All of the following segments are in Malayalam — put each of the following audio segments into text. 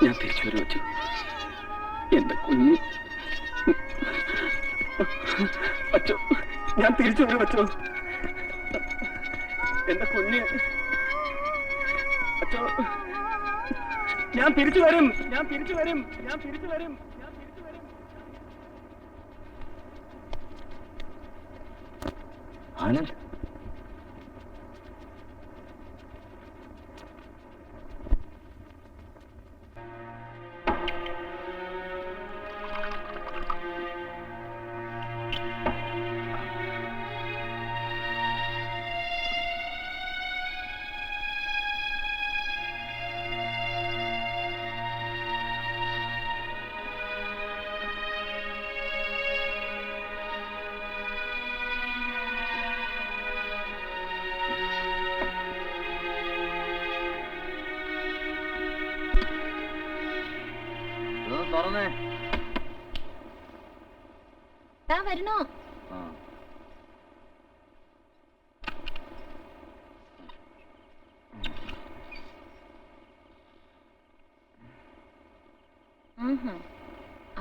ഞാൻ തിരിച്ചു വരും വെച്ചു. എന്റെ കുഞ്ഞ് അച്ചോ, ഞാൻ തിരിച്ചു വരും വെച്ചോ. എന്റെ കുഞ്ഞ് അച്ചോ, ഞാൻ തിരിച്ചു വരും, ഞാൻ തിരിച്ചു വരും, ഞാൻ തിരിച്ചു വരും, ഞാൻ തിരിച്ചു വരും. ആനന്ദ്, തുറന്നേ. വരണോ?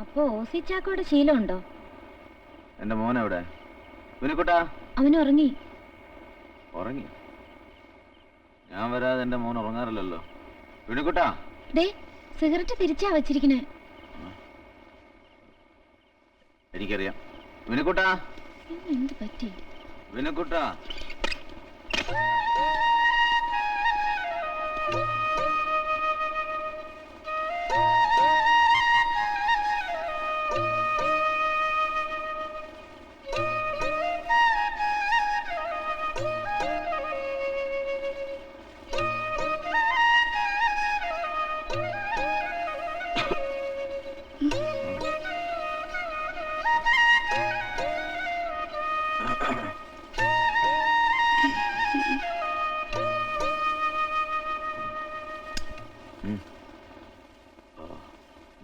അപ്പൊ ഓസി ചാക്കോടെ ശീലമുണ്ടോ? എന്റെ മോനെവിടെ? വിനുക്കുട്ടാ, അവൻ ഉറങ്ങി. ഉറങ്ങി? ഞാൻ വരാതെ എന്റെ മോൻ ഉറങ്ങാറില്ലല്ലോ. വിനുക്കുട്ടാ, ദേ സിഗരറ്റ് തിരിച്ചാ വച്ചിരിക്കണേ. എനിക്കറിയാം. വിനുക്കുട്ടാ, എന്ത് പറ്റി? വിനുക്കുട്ടാ,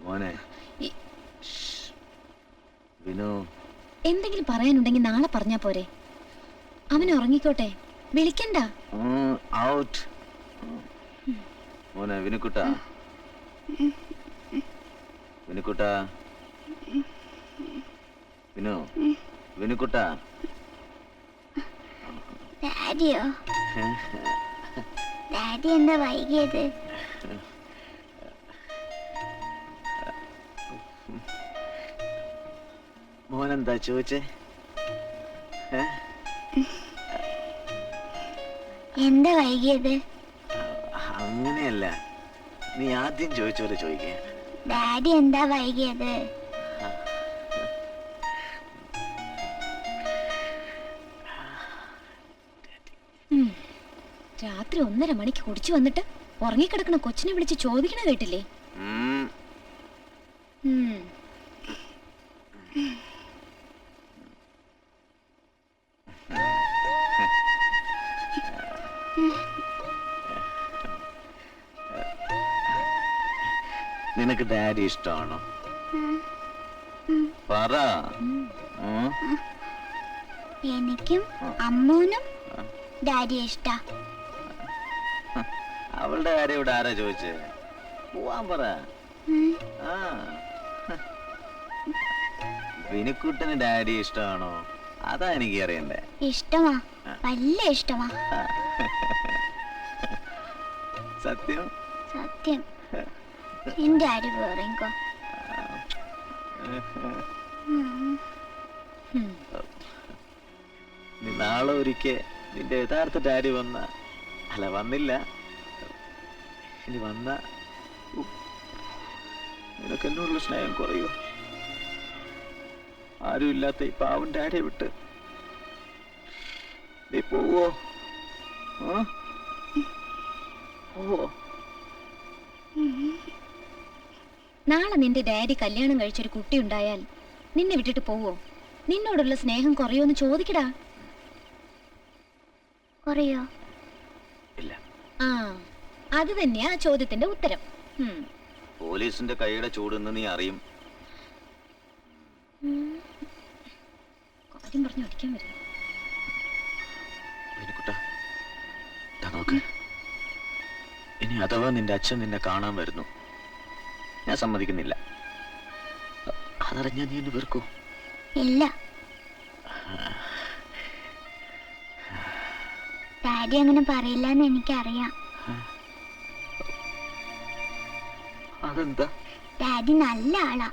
മോനെ. വിനു, എന്തെങ്കിലും പറയാനുണ്ടെങ്കിൽ നാളെ പറഞ്ഞാ പോരെ? അവൻ ഉറങ്ങിക്കോട്ടെ, വിളിക്കണ്ട. ഔട്ട്. മോനെ വിനുക്കുട്ടാ, വിനുക്കുട്ടാ, വിനു, വിനുക്കുട്ടാ. ഡാഡിയോ? ഡാഡി എന്താ വൈകിയത്? മോനെന്താ ചോദിച്ചേ? എന്താ വൈകിയത്? അങ്ങനെയല്ല, നീ ആദ്യം ചോദിച്ച പോലെ ചോദിക്കേ. ഡാഡി എന്താ വൈകിയത്? രാത്രി 1:30 മണിക്ക് കുടിച്ചു വന്നിട്ട് ഉറങ്ങിക്കിടക്കണ കൊച്ചിനെ വിളിച്ച് ചോദിക്കണ കേട്ടില്ലേ? നിനക്ക് ഡാഡി ഇഷ്ടമാണോ? പറ. എനിക്കും അമ്മൂനും ഡാഡിയെ ഇഷ്ടാ. അവളുടെ കാര്യം ഇവിടെ ആരാ ചോദിച്ചേ? പോവാൻ പറ. വിനുക്കുട്ടന് ഡാഡി ഇഷ്ടമാണോ? അതാ എനിക്ക് അറിയണ്ടേ. ഇഷ്ടമാ, വലിയ ഇഷ്ടമാ. സത്യം? സത്യം. എന്റെ ഡാഡി പോരെങ്കോ. നീ നാളെ ഒരിക്കൽ നിന്റെ യഥാർത്ഥ ഡാഡി വന്നില്ല, ഇനി വന്ന നിനക്ക് എന്നോടുള്ള സ്നേഹം കുറയോ? ആരും ഇല്ലാത്ത ഈ പാവം ഡാഡിയെ വിട്ട് നീ പോവോ? പോവോ? നാളെ നിന്റെ ഡാഡി കല്യാണം കഴിച്ചൊരു കുട്ടി ഉണ്ടായാൽ നിന്നെ വിട്ടിട്ട് പോവോ? നിന്നോടുള്ള സ്നേഹം കുറയോന്ന് ചോദിക്കടാ. കുറയോ? ഇല്ല. അത് തന്നെയാ ചോദ്യത്തിന്റെ ഉത്തരം. പോലീസിന്റെ കൈയുടെ ചൂടെന്ന് നീ അറിയും. കാര്യം പറഞ്ഞു അടിക്കാൻ വരും. നോക്ക്, ഇനി അഥവാ നിന്റെ അച്ഛൻ നിന്നെ കാണാൻ വരുന്നു, ഞാൻ സമ്മതിക്കുന്നില്ല. അതറിഞ്ഞാ നീ എന്നെ വെറുക്കോ? ഇല്ല. ഡാഡി അങ്ങനെ പറയില്ല എന്ന് എനിക്കറിയാം. അതെന്താ? ഡാഡി നല്ല ആളാ.